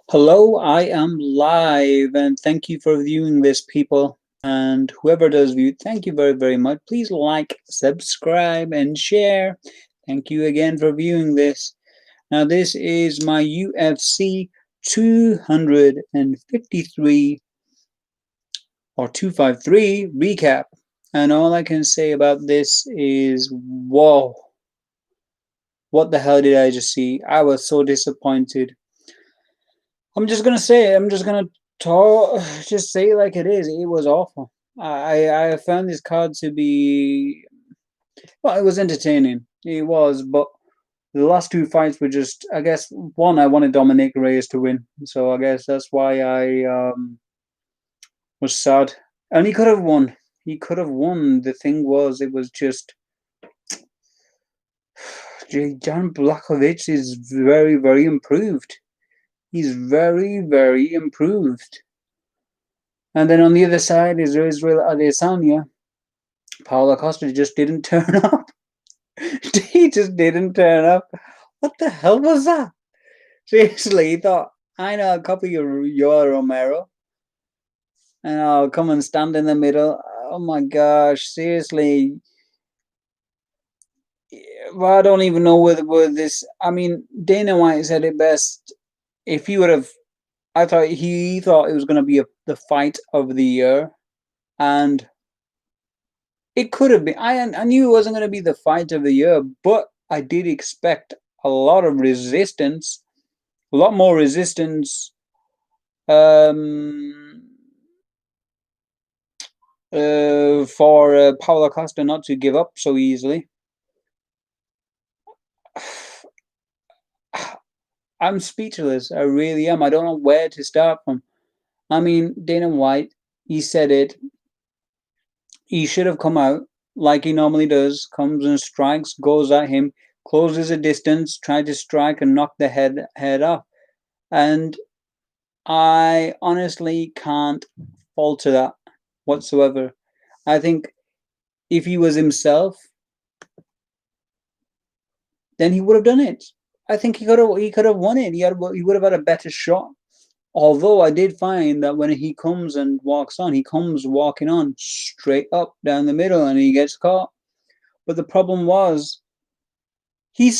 Hello, I am live and thank you for viewing this, people. And whoever does view, thank you very, very much. Please like, subscribe, and share. Thank you again for viewing this. Now, this is my UFC 253 or 253 recap. And all I can say about this is, whoa, what the hell did I just see? I was so disappointed. I'm just gonna say it. I'm just gonna talk, just say it like it is. It was awful. I found this card to be, well, it was entertaining. It was, but the last two fights were just, I guess, one, I wanted Dominic Reyes to win, so I guess that's why I was sad. And he could have won. He could have won. The thing was, it was just Jan Blachowicz is very, very improved. He's very, very improved. And then on the other side is Israel Adesanya. Paulo Costa just didn't turn up. He just didn't turn up. What the hell was that? Seriously, he thought, I know, I'll copy your Romero and I'll come and stand in the middle. Oh my gosh, seriously. Well, I don't even know whether this. I mean, Dana White said it best. If he would have, I thought he thought it was going to be the fight of the year, and it could have been. I knew it wasn't going to be the fight of the year, but I did expect a lot of resistance, a lot more resistance um, for Paulo Costa not to give up so easily. I'm speechless. I really am. I don't know where to start from. I mean, Dana White, he said it. He should have come out like he normally does, comes and strikes, goes at him, closes a distance, tried to strike and knock the head off. And I honestly can't falter that whatsoever. I think if he was himself, then he would have done it. I think he could have won it. He would have had a better shot. Although I did find that when he comes and walks on, he comes walking on straight up down the middle and he gets caught. But the problem was he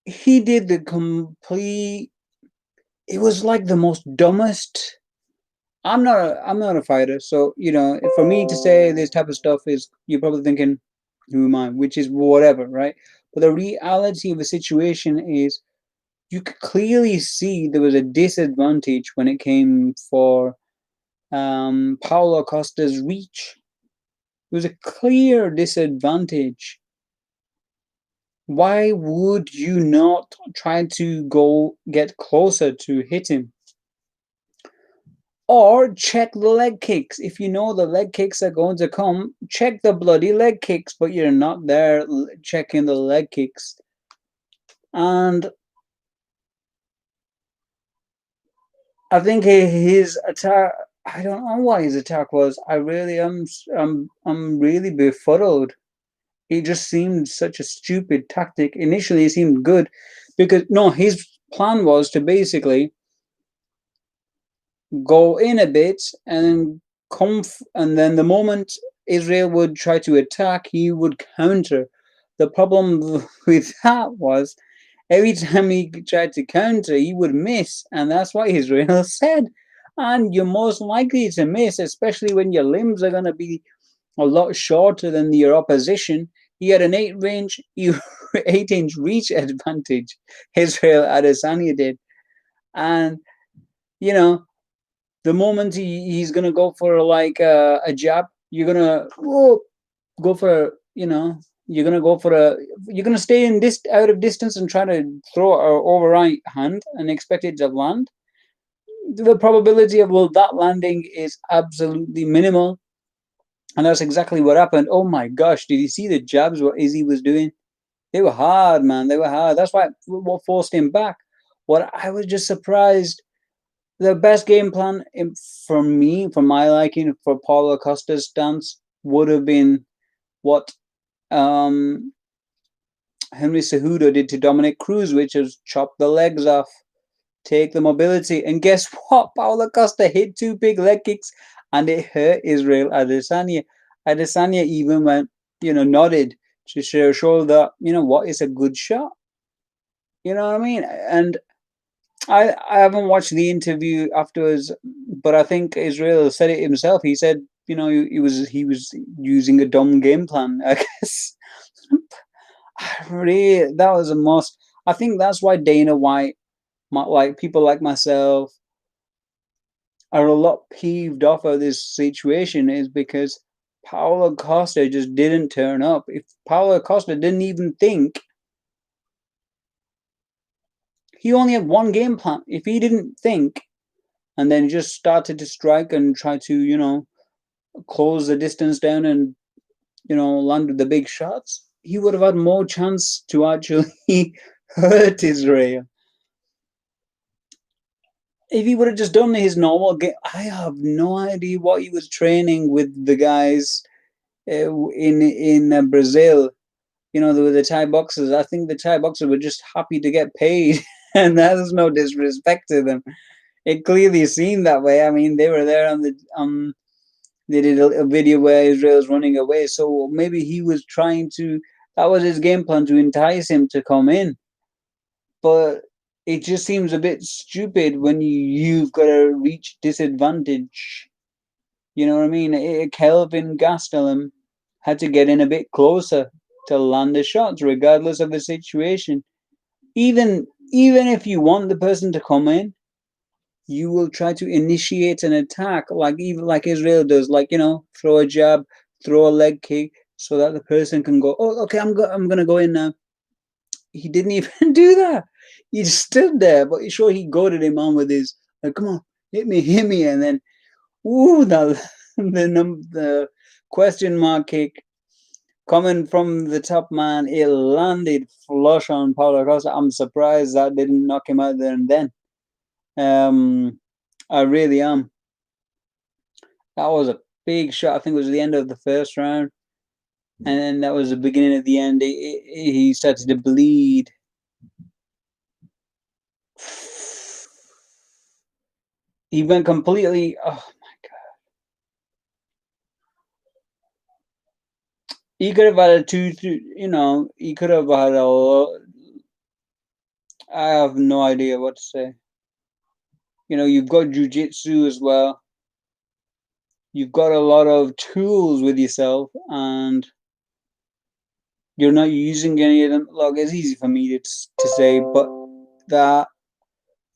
did the complete. It was like the most dumbest. I'm not a fighter, so for me to say this type of stuff is you're probably thinking, who am I? Which is whatever, right? But the reality of the situation is you could clearly see there was a disadvantage when it came for Paulo Costa's reach. It was a clear disadvantage. Why would you not try to go get closer to hit him? Or check the leg kicks. If you know the leg kicks are going to come, check the bloody leg kicks, but you're not there checking the leg kicks. And I think his attack, I don't know what his attack was. I really am, I'm really befuddled. It just seemed such a stupid tactic. Initially, it seemed good because, no, his plan was to basically go in a bit and then and then the moment Israel would try to attack, he would counter. The problem with that was every time he tried to counter, he would miss, and that's what Israel said. And you're most likely to miss, especially when your limbs are going to be a lot shorter than your opposition. He had an 8-inch reach advantage. Israel Adesanya did, and you know the moment he's gonna go for like a jab, you're gonna go for you're gonna go for you're gonna stay in this out of distance and try to throw an overright hand and expect it to land. The probability of that landing is absolutely minimal, and that's exactly what happened. Oh my gosh, did you see the jabs what Izzy was doing? They were hard, man. They were hard. That's what forced him back. What I was just surprised. The best game plan for me, for my liking, for Paulo Costa's stance would have been what Henry Cejudo did to Dominic Cruz, which is chop the legs off, take the mobility. And guess what? Paulo Costa hit two big leg kicks and it hurt Israel Adesanya. Adesanya even went, nodded to show that, what is a good shot. You know what I mean? And I haven't watched the interview afterwards, but I think Israel said it himself. He said, he was using a dumb game plan. I guess really that was a must. I think that's why Dana White, like people like myself, are a lot peeved off of this situation is because Paulo Costa just didn't turn up. If Paulo Costa didn't even think, he only had one game plan. If he didn't think and then just started to strike and try to, close the distance down and, land the big shots, he would have had more chance to actually hurt Israel. If he would have just done his normal game, I have no idea what he was training with the guys in Brazil. The Thai boxers. I think the Thai boxers were just happy to get paid, and that's no disrespect to them. It clearly seemed that way. I mean, they were there on the They did a video where Israel's running away, so maybe he was trying to. That was his game plan to entice him to come in, but it just seems a bit stupid when you've got a reach disadvantage. You know what I mean? Kelvin Gastelum had to get in a bit closer to land the shots, regardless of the situation. Even if you want the person to come in, you will try to initiate an attack, like Israel does, throw a jab, throw a leg kick, so that the person can go, oh, okay, I'm gonna go in now. He didn't even do that. He just stood there, but sure he goaded him on with his, like, come on, hit me, and then, ooh, the question mark kick coming from the top man, it landed flush on Paulo Costa. I'm surprised that didn't knock him out there and then. I really am. That was a big shot. I think it was the end of the first round, and then that was the beginning of the end. He started to bleed. He went completely. Oh my god! He could have had a two. He could have had a. I have no idea what to say. You've got jujitsu as well. You've got a lot of tools with yourself, and you're not using any of them. Look, it's easy for me to say, but that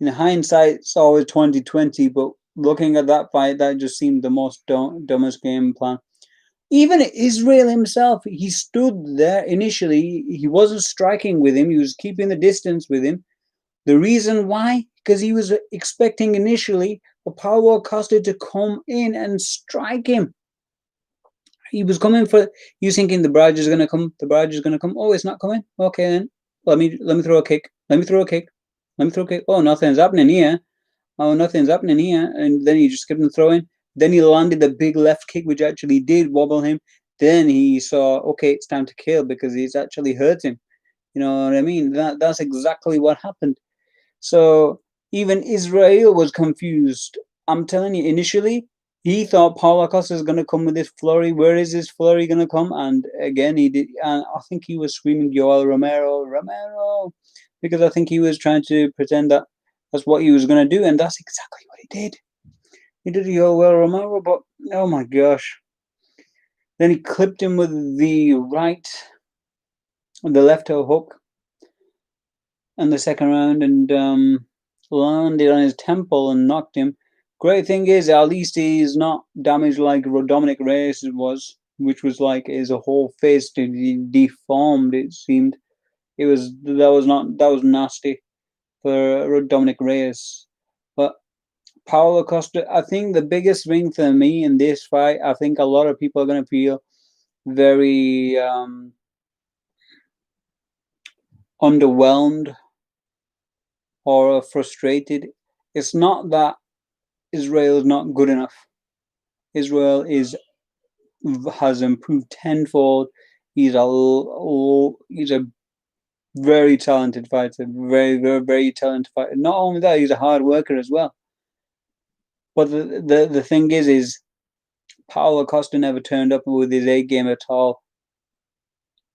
in hindsight, it's always 2020. But looking at that fight, that just seemed the most dumbest game plan. Even Israel himself, he stood there initially. He wasn't striking with him. He was keeping the distance with him. The reason why? Because he was expecting initially for Paulo Costa to come in and strike him. He was coming for. He was thinking the barrage is gonna come. The barrage is gonna come. Oh, it's not coming. Okay, then let me throw a kick. Let me throw a kick. Let me throw a kick. Oh, nothing's happening here. Oh, nothing's happening here. And then he just kept on throwing. Then he landed the big left kick, which actually did wobble him. Then he saw, okay, it's time to kill because he's actually hurting. You know what I mean? That's exactly what happened. So even Israel was confused. I'm telling you, initially he thought Paulo Costa is going to come with this flurry. Where is this flurry going to come? And again, he did. And I think he was screaming Joel Romero, because I think he was trying to pretend that that's what he was going to do, and that's exactly what he did. He did Joel Romero, but oh my gosh! Then he clipped him with the left toe hook in the second round, and landed on his temple and knocked him. Great thing is, at least he's not damaged like Dominic Reyes was, which was like his whole face deformed. It seemed that was nasty for Dominic Reyes. But Paulo Costa, I think the biggest thing for me in this fight, I think a lot of people are going to feel very underwhelmed or frustrated. It's not that Israel is not good enough. Israel has improved tenfold. He's a Very talented fighter. Very, very, very talented fighter. Not only that, he's a hard worker as well. But the thing is Paulo Costa never turned up with his A game at all.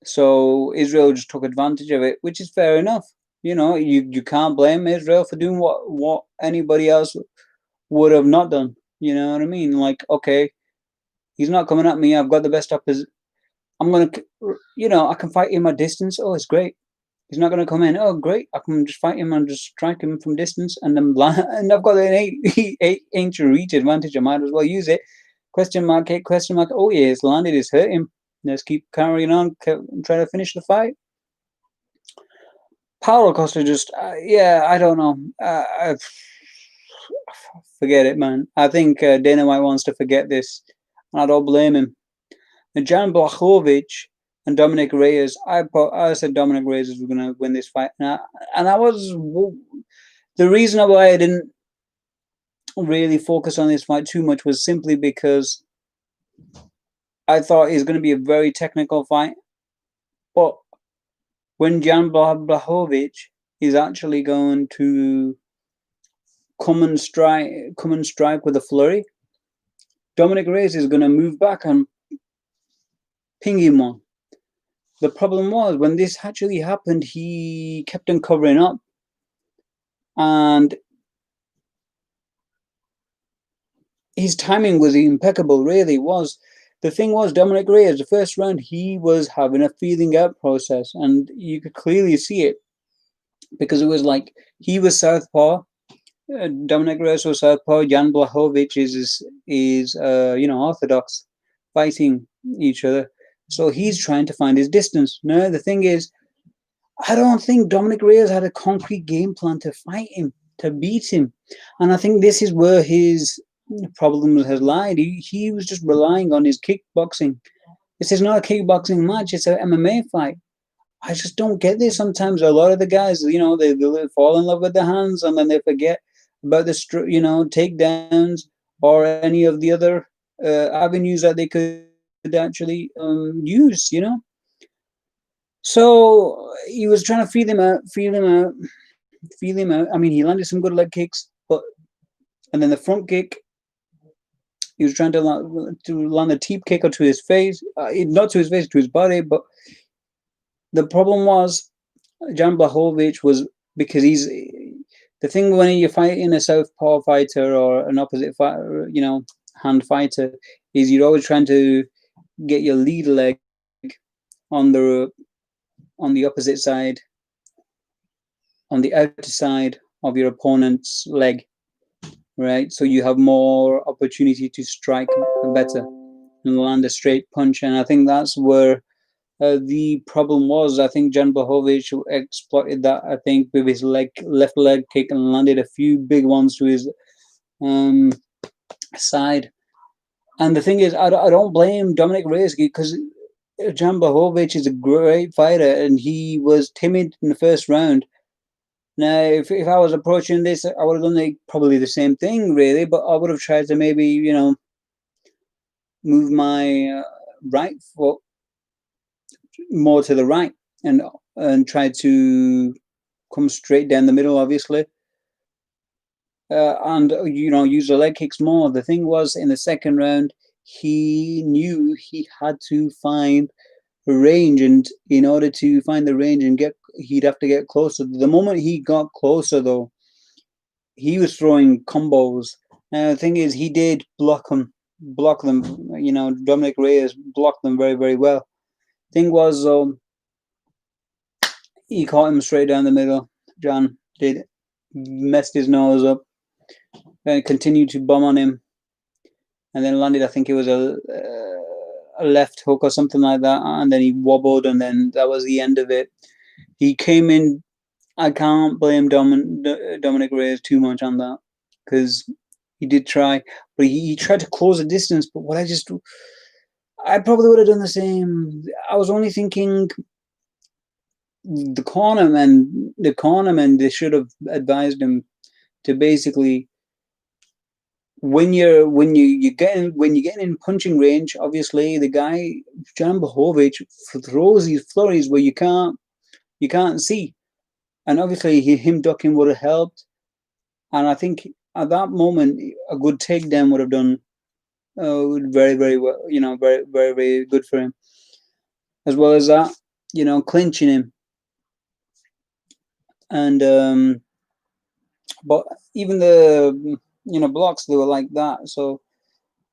So Israel just took advantage of it, which is fair enough. You can't blame Israel for doing what anybody else would have not done. You know what I mean? Like, okay, he's not coming at me. I've got the best opposition. I'm gonna, I can fight him at distance. Oh, it's great. He's not gonna come in. Oh, great. I can just fight him and just strike him from distance, and then and I've got an 8 inch reach advantage. I might as well use it. Question mark, question mark. Oh yeah, it's landed. It's hurt him. Let's keep carrying on, try to finish the fight. Paulo Costa just, I don't know. Forget it, man. I think Dana White wants to forget this, and I don't blame him. And Jan Blachowicz and Dominic Reyes, I said Dominic Reyes was going to win this fight, and I was the reason why I didn't really focus on this fight too much was simply because I thought it was going to be a very technical fight, but when Jan Blachowicz is actually going to come and strike with a flurry, Dominic Reyes is going to move back and ping him on. The problem was when this actually happened, he kept on covering up, and his timing was impeccable. Really was. The thing was, Dominic Reyes, the first round, he was having a feeling out process, and you could clearly see it because it was like he was southpaw. Dominic Reyes was southpaw. Jan Blachowicz is orthodox, fighting each other. So he's trying to find his distance. Now the thing is, I don't think Dominic Reyes had a concrete game plan to fight him, to beat him, and I think this is where his problem has lied. He was just relying on his kickboxing. This is not a kickboxing match; it's an MMA fight. I just don't get this. Sometimes a lot of the guys, they fall in love with the hands and then they forget about the takedowns or any of the other avenues that they could actually use. So he was trying to feel him out. I mean, he landed some good leg kicks, and then the front kick, he was trying to land a teep kicker to his face, not to his face, to his body. But the problem was Jan Blachowicz was because he's the thing when you're fighting a southpaw fighter or an opposite fighter, hand fighter, is you're always trying to get your lead leg on the opposite side, on the outer side of your opponent's leg, right? So you have more opportunity to strike better and land a straight punch. And I think that's where the problem was. I think Jan Blachowicz exploited that, I think, with his left leg kick and landed a few big ones to his side. And the thing is, I don't blame Dominic Reyes because Jan Blachowicz is a great fighter and he was timid in the first round. Now, if I was approaching this, I would have done probably the same thing, really, but I would have tried to maybe, move my right foot more to the right and try to come straight down the middle, obviously. And, use the leg kicks more. The thing was, in the second round, he knew he had to find range, and in order to find the range and he'd have to get closer. The moment he got closer, though, he was throwing combos. Now the thing is, he did block them. Dominic Reyes blocked them very, very well. Thing was, he caught him straight down the middle. John did, messed his nose up, and continued to bomb on him, and then landed, I think it was a left hook or something like that, and then he wobbled, and then that was the end of it. He came in. I can't blame Dominic Reyes too much on that because he did try, but he tried to close the distance. But I probably would have done the same. I was only thinking the cornerman, they should have advised him to basically when you're getting in punching range, obviously the guy Jan Blachowicz throws these flurries where you can't You can't see, and obviously him ducking would have helped. And I think at that moment, a good takedown would have done very, very well. Very, very, very good for him. As well as that, clinching him, and but even the blocks, they were like that. So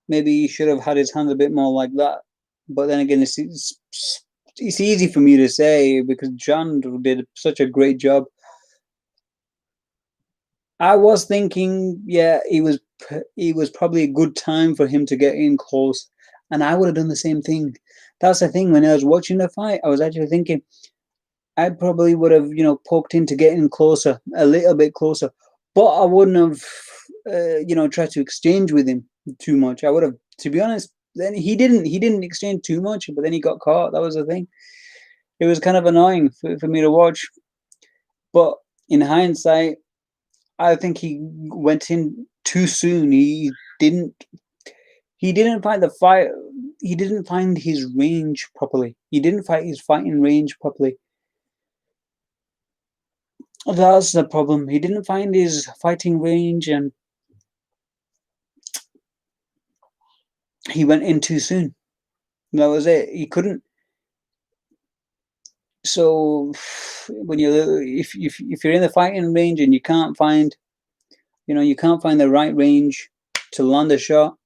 maybe he should have had his hands a bit more like that. But then again, it's easy for me to say because John did such a great job. I was thinking, yeah, it was probably a good time for him to get in close, and I would have done the same thing. That's the thing. When I was watching the fight, I was actually thinking I probably would have, poked in to get in closer, a little bit closer, but I wouldn't have, tried to exchange with him too much. I would have, to be honest. Then he didn't exchange too much, but then he got caught. That was the thing. It was kind of annoying for me to watch, but in hindsight, I think he went in too soon. Didn't he didn't find the fight. He didn't find his range properly. He didn't fight his fighting range properly. That's the problem. He didn't find his fighting range, and he went in too soon. That was it. He couldn't. So when if you're in the fighting range and you can't find, you can't find the right range to land a shot,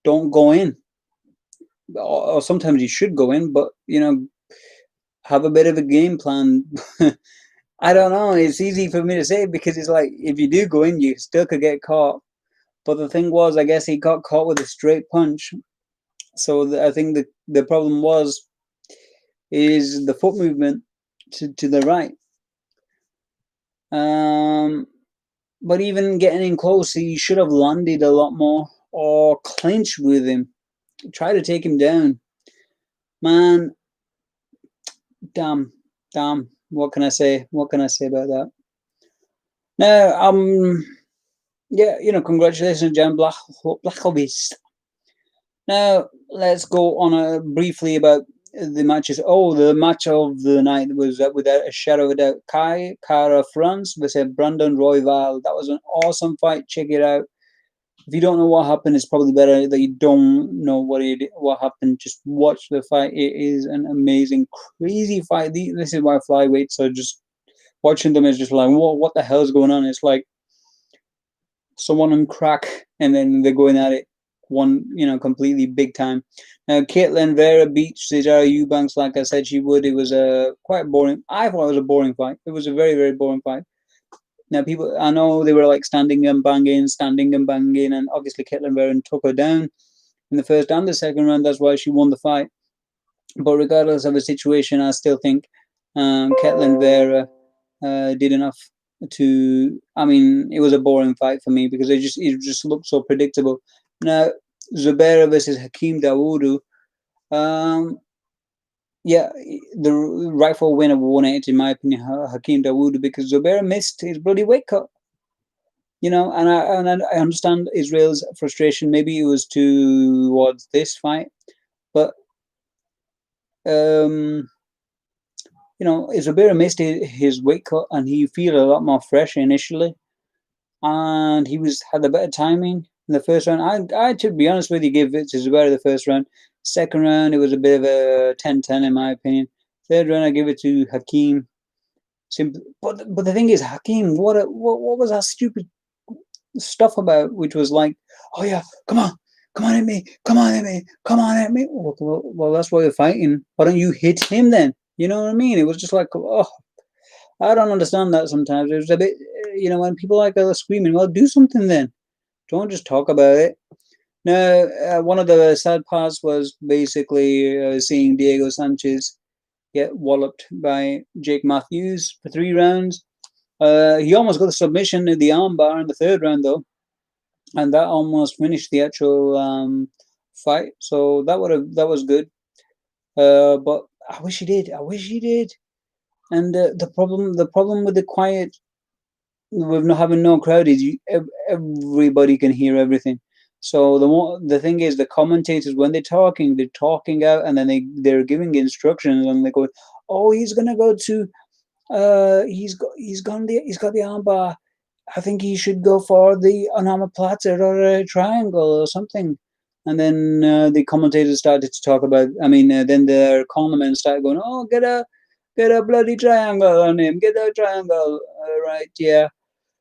don't go in. Or sometimes you should go in, but have a bit of a game plan. I don't know. It's easy for me to say because it's like if you do go in, you still could get caught. But the thing was, I guess he got caught with a straight punch. So I think the problem is the foot movement to the right. But even getting in close, he should have landed a lot more or clinched with him. Try to take him down. Man, damn. What can I say? What can I say about that? Now, yeah, congratulations, Jan Blachowicz. Now, let's go on briefly about the matches. Oh, the match of the night was without a shadow of a doubt Kai Kara France versus Brandon Royval. That was an awesome fight. Check it out. If you don't know what happened, it's probably better that you don't know what happened. Just watch the fight. It is an amazing, crazy fight. This is why flyweights are just watching them is just like, what the hell is going on? It's like someone on crack, and then they're going at it one, completely big time. Now, Caitlin Vera beat Cesaro Eubanks like I said she would. It was a quite boring. I thought it was a boring fight. It was a very, very boring fight. Now, people, I know they were like standing and banging, and obviously Caitlin Vera took her down in the first and the second round. That's why she won the fight. But regardless of the situation, I still think Caitlin Vera did enough to. I mean, it was a boring fight for me because it just looked so predictable. Now, Zubaira versus Hakeem Dawodu. Yeah, the rightful winner won it, in my opinion, Hakeem Dawood, because Zubair missed his bloody weight cut. And I understand Israel's frustration. Maybe it was towards this fight, but Zubair missed his weight cut, and he felt a lot more fresh initially, and he had a better timing in the first round. I to be honest with you, give it to Zubair the first round. Second round, it was a bit of a 10-10 in my opinion. Third round, I give it to Hakeem. Simple, but the thing is, Hakeem, what was that stupid stuff about? Which was like, oh yeah, come on at me, come on at me. Well, that's why you're fighting. Why don't you hit him then? You know what I mean? It was just like, oh, I don't understand that sometimes. It was a bit, when people like are screaming, well, do something then. Don't just talk about it. Now, one of the sad parts was basically seeing Diego Sanchez get walloped by Jake Matthews for 3 rounds. He almost got a submission in the armbar in the third round, though, and that almost finished the actual fight. So that was good. But I wish he did. And the problem with the quiet, with not having no crowd, is everybody can hear everything. So the thing is, the commentators, when they're talking out, and then they're giving instructions, and they go, "Oh, he's gonna go to He's got the armbar. I think he should go for the an omoplata or a triangle or something. And then the commentators started to talk about. I mean, then the cornermen started going, "Oh, get a bloody triangle on him. Get a triangle." Right? Yeah.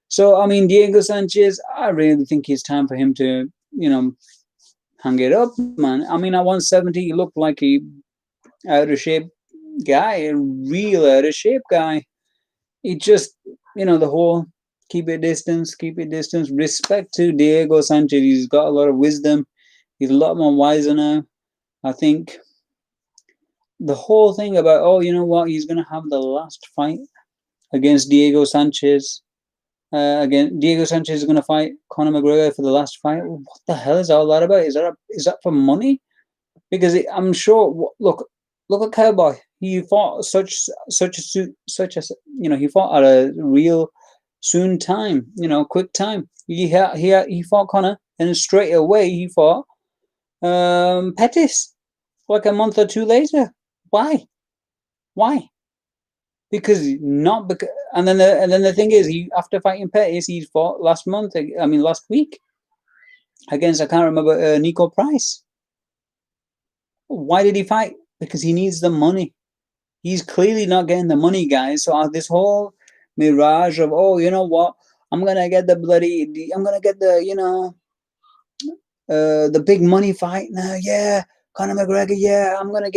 So I mean, Diego Sanchez. I really think it's time for him to, hang it up, man. I mean, at 170, he looked like a out of shape guy, a real out of shape guy. He just, the whole keep it distance. Respect to Diego Sanchez. He's got a lot of wisdom. He's a lot more wiser now. I think the whole thing about, oh, you know what, he's going to have the last fight against Diego Sanchez. Again, Diego Sanchez is going to fight Conor McGregor for the last fight. What the hell is all that about? Is that for money? Because I'm sure. Look at Cowboy. He fought he fought at a real soon time. Quick time. He fought Conor, and straight away he fought Pettis like a month or two later. Why? Why? Because not because. And then the thing is, he after fighting Pettis, he fought last month. I mean, last week against I can't remember Nico Price. Why did he fight? Because he needs the money. He's clearly not getting the money, guys. So this whole mirage of, oh, you know what? I'm gonna get the big money fight now. Yeah, Conor McGregor. Yeah, I'm gonna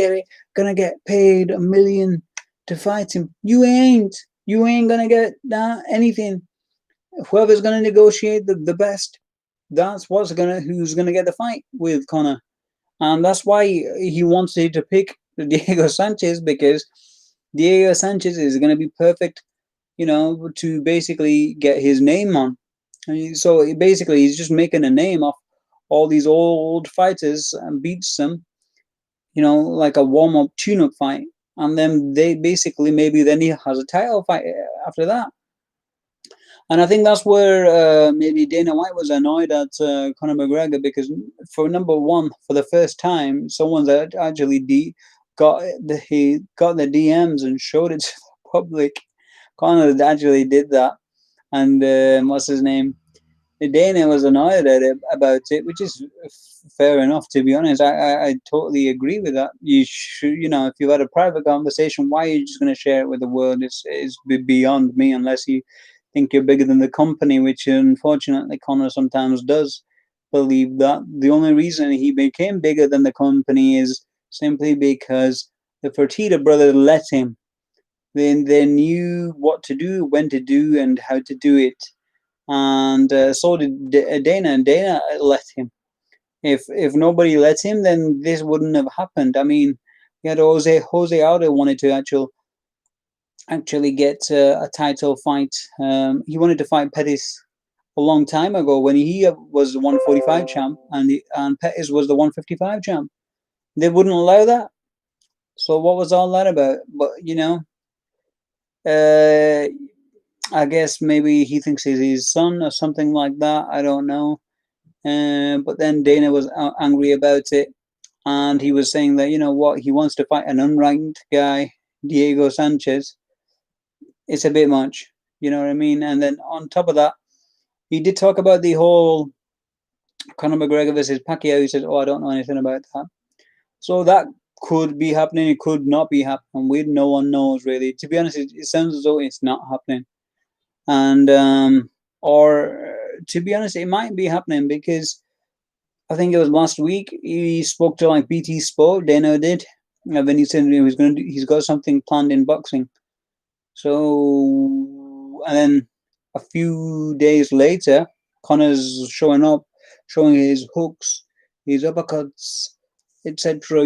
get paid 1 million to fight him. You ain't gonna get that anything. Whoever's gonna negotiate the best, who's gonna get the fight with Conor. And that's why he wanted to pick Diego Sanchez, because Diego Sanchez is going to be perfect, to basically get his name on. So basically, he's just making a name off all these old fighters and beats them, like a warm up tune up fight. And then they basically, maybe then he has a title fight after that. And I think that's where maybe Dana White was annoyed at Conor McGregor, because for number one, for the first time, someone's actually he got the DMs and showed it to the public. Conor actually did that, and what's his name? Dana was annoyed at it about it, which is fair enough. To be honest, I totally agree with that. You should, if you've had a private conversation, why are you just going to share it with the world? It's beyond me, unless you think you're bigger than the company, which unfortunately Conor sometimes does believe that. The only reason he became bigger than the company is simply because the Fertitta brothers let him. They knew what to do, when to do, and how to do it. And so did Dana, and Dana let him. If nobody let him, then this wouldn't have happened. I mean, you had Jose Aldo wanted to actually get a title fight. He wanted to fight Pettis a long time ago when he was the 145 champ, and Pettis was the 155 champ. They wouldn't allow that. So what was all that about? But uh, I guess maybe he thinks he's his son or something like that. I don't know. But then Dana was angry about it, and he was saying that, what, he wants to fight an unranked guy, Diego Sanchez. It's a bit much, you know what I mean? And then on top of that, he did talk about the whole Conor McGregor versus Pacquiao. He said, "Oh, I don't know anything about that." So that could be happening. It could not be happening. No one knows really. To be honest, it sounds as though it's not happening, and or to be honest, it might be happening, because I think it was last week he spoke to like BT Sport. Dana did, and then he said he's got something planned in boxing. So, and then a few days later, Connor's showing up, showing his hooks, his uppercuts, etc.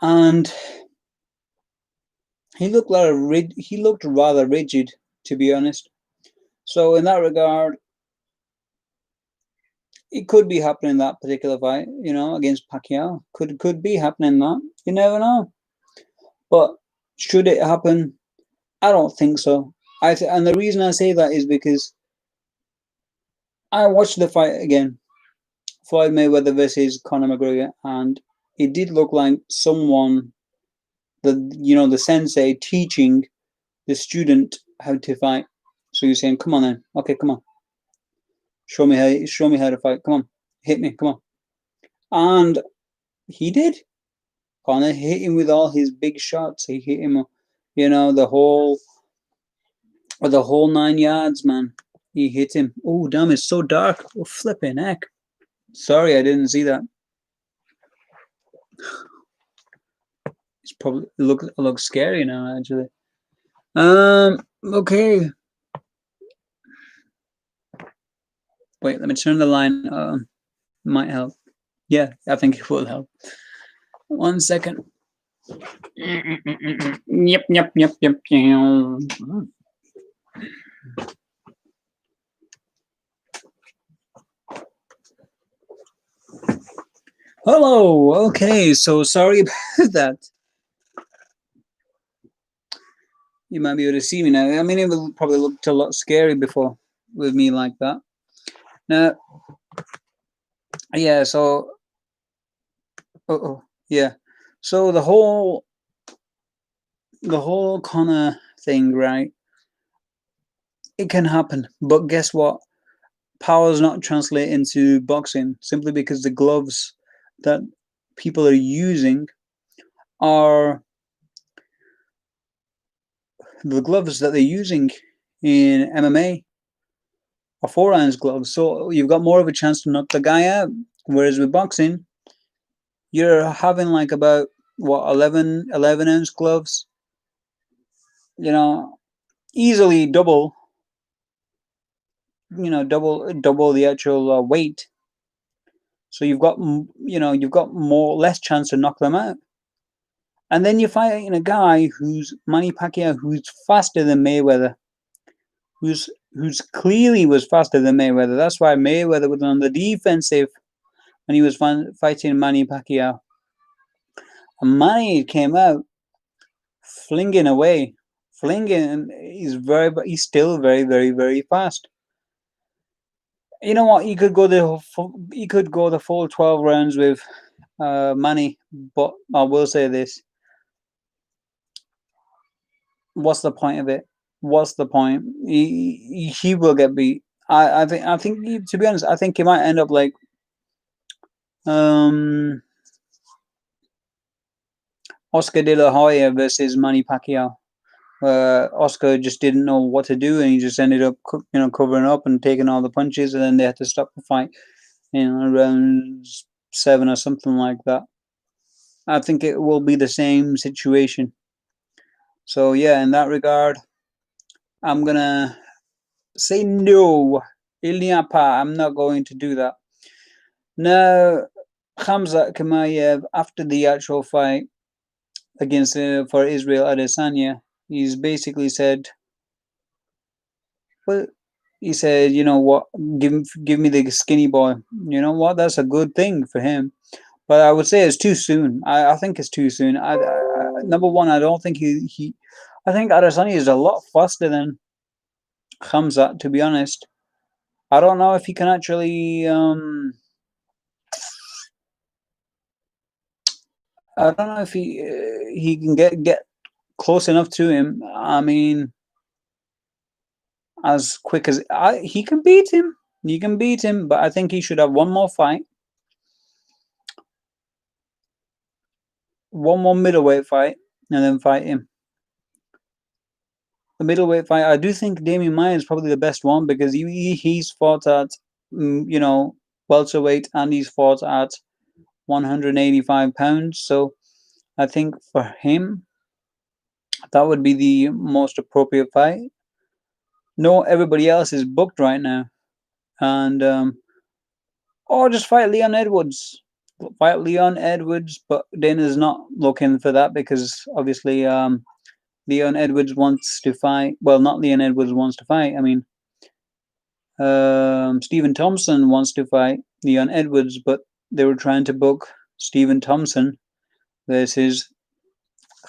And he looked rather rigid, to be honest. So in that regard, it could be happening that particular fight, against Pacquiao. Could be happening that. You never know. But should it happen? I don't think so. And the reason I say that is because I watched the fight again, Floyd Mayweather versus Conor McGregor, and it did look like someone the sensei teaching the student how to fight. So you're saying, come on then, okay, come on, show me how to fight. Come on, hit me, come on. And he did. Conor hit him with all his big shots. He hit him, the whole 9 yards, man. He hit him. Oh, damn! It's so dark. Oh, flipping heck. Sorry, I didn't see that. It's probably it looks scary now, actually. Okay. Wait, let me turn the line. Might help. Yeah, I think it will help. 1 second. Yep, yep, yep, yep. Hello. Okay, so sorry about that. You might be able to see me now. I mean, it probably looked a lot scary before with me like that. Now, yeah. So, yeah. So the whole Connor thing, right? It can happen, but guess what? Power does not translate into boxing simply because the gloves that people are using are the gloves that they're using in MMA are 4 ounce gloves. So you've got more of a chance to knock the guy out. Whereas with boxing, you're having like about what 11 ounce gloves, you know, easily double the actual weight. So you've got more less chance to knock them out. And then you're fighting a guy who's Manny Pacquiao, who's faster than Mayweather, who's clearly was faster than Mayweather. That's why Mayweather was on the defensive when he was fighting Manny Pacquiao. And Manny came out flinging away, flinging. He's still very, very, very fast. You know what? He could go the full 12 rounds with Manny, but I will say this: what's the point of it? What's the point? He will get beat. I think to be honest, I think he might end up like um Oscar De La Hoya versus Manny Pacquiao. Oscar just didn't know what to do, and he just ended up covering up and taking all the punches, and then they had to stop the fight, around 7 or something like that. I think it will be the same situation. So yeah, in that regard, I'm gonna say no. Il n'y a pas. I'm not going to do that. Now, Khamzat Chimaev, after the actual fight against for Israel Adesanya, he's basically said, well, he said, you know what, give me the skinny boy. You know what, that's a good thing for him. But I would say it's too soon. I think it's too soon. Number one, I don't think I think Adesanya is a lot faster than Khamzat, to be honest. I don't know if he can actually. I don't know if he can get close enough to him. I mean, as quick as he can beat him. He can beat him, but I think he should have one more fight, one more middleweight fight, and then fight him. The middleweight fight, I do think Damian Maia is probably the best one because he's fought at welterweight and he's fought at 185 pounds. So I think for him that would be the most appropriate fight. No, everybody else is booked right now, and or just fight Leon Edwards. Fight Leon Edwards, but Dana's not looking for that because obviously Leon Edwards wants to fight. Well, not Leon Edwards wants to fight. I mean, Stephen Thompson wants to fight Leon Edwards, but they were trying to book Stephen Thompson versus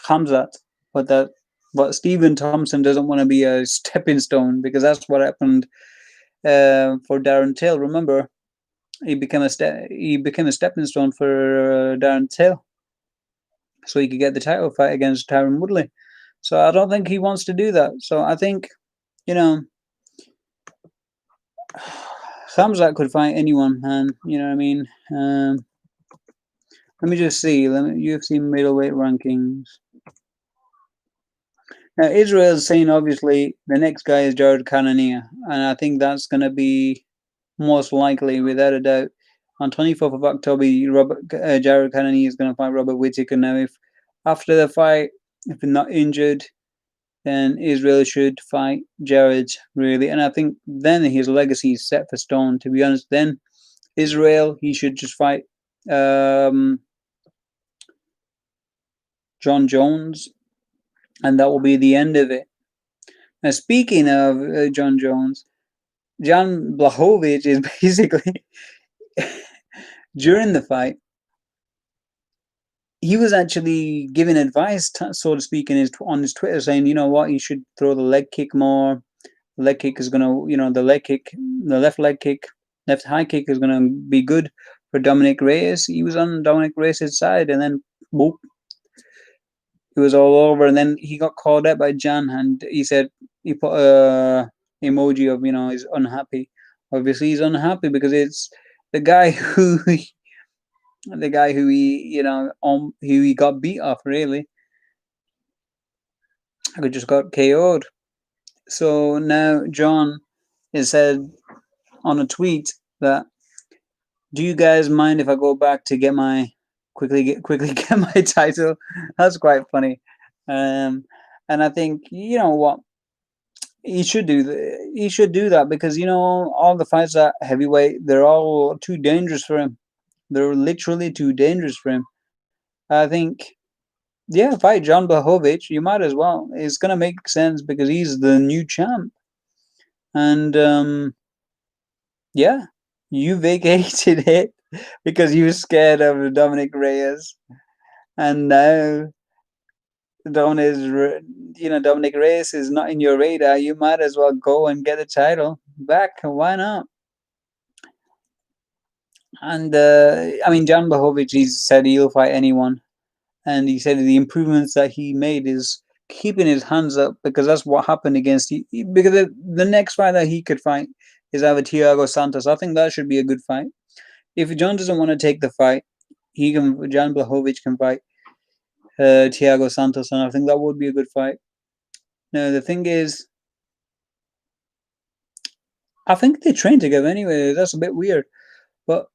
Khamzat, but Stephen Thompson doesn't want to be a stepping stone because that's what happened for Darren Till. Remember, he became a stepping stone for Darren Till. so he could get the title fight against Tyron Woodley. So I don't think he wants to do that. So I think, you know, Khamzat could fight anyone, man. You know what I mean? Let me just see. UFC middleweight rankings. Now Israel's saying obviously the next guy is Jared Cannonier, and I think that's going to be most likely, without a doubt. On 24th of October, Jared Cannonier is going to fight Robert Whittaker. Now, if after the fight, if he's not injured, then Israel should fight Jared, really. And I think then his legacy is set for stone, to be honest. Then Israel, he should just fight John Jones, and that will be the end of it. Now, speaking of John Jones, Jan Blachowicz is basically, during the fight, he was actually giving advice, so to speak, on his Twitter, saying, you know what, you should throw the leg kick more. The leg kick is gonna, the leg kick, the left leg kick, left high kick is gonna be good for Dominic Reyes. He was on Dominic Reyes' side, and then boop, it was all over. And then he got called out by Jan, and he said he put a emoji of he's unhappy. Obviously, he's unhappy because it's the guy who who he got beat off, really. Who just got KO'd. So now John has said on a tweet that, do you guys mind if I go back to get my quickly get my title? That's quite funny. And I think, you know what, he should do that because all the fights at heavyweight, they're all too dangerous for him. They're literally too dangerous for him. I think, yeah, fight John Blachowicz. You might as well. It's gonna make sense because he's the new champ, and yeah, you vacated it because you were scared of Dominic Reyes, and now Dominic Reyes is not in your radar. You might as well go and get the title back. Why not? And I mean, John Blachowicz, he said he'll fight anyone. And he said the improvements that he made is keeping his hands up, because that's what happened against because the next fight that he could fight is either Thiago Santos. I think that should be a good fight. If John doesn't want to take the fight, Jan Blachowicz can fight Thiago Santos, and I think that would be a good fight. Now the thing is, I think they train together anyway. That's a bit weird, but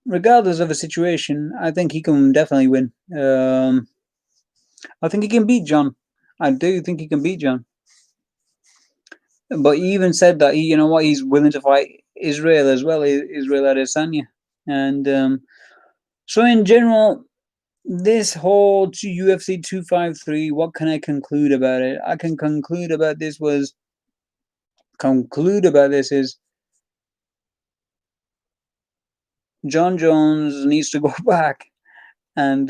regardless of the situation, I think he can definitely win. I think he can beat John. I do think he can beat John. But he even said that he's willing to fight Israel as well, Israel Adesanya. And so in general, this whole UFC 253, what can I conclude about it? I can conclude about this is John Jones needs to go back and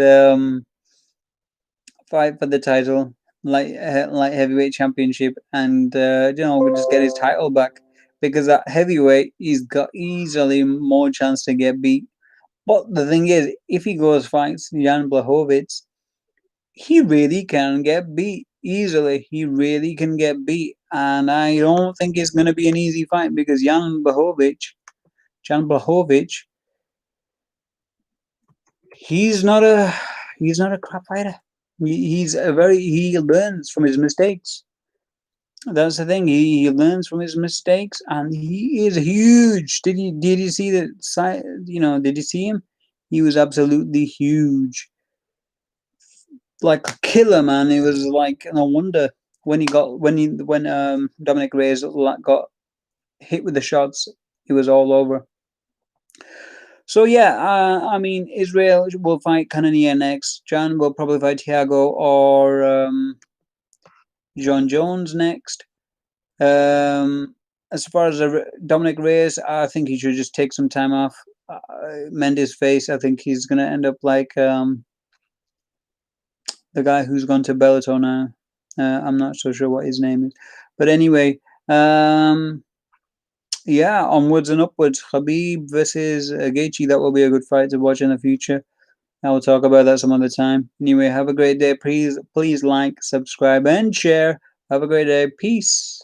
fight for the title, light heavyweight championship, and just get his title back, because at heavyweight he's got easily more chance to get beat. But the thing is, if he goes fights Jan Blachowicz, he really can get beat easily. He really can get beat, and I don't think it's going to be an easy fight because Jan Blachowicz, he's not a crap fighter. He learns from his mistakes. That's the thing. He learns from his mistakes, and he is huge. Did you see the size? Did you see him? He was absolutely huge, like a killer, man. It was like no wonder when Dominic Reyes got hit with the shots, it was all over. So yeah, I mean, Israel will fight Cannonier next. Jan will probably fight Thiago or John Jones next. As far as Dominic Reyes, I think he should just take some time off, mend his face. I think he's going to end up like the guy who's gone to Bellator now. I'm not so sure what his name is. But anyway, yeah, onwards and upwards. Khabib versus Gaethje, that will be a good fight to watch in the future. I will talk about that some other time. Anyway, have a great day. Please like, subscribe, and share. Have a great day. Peace.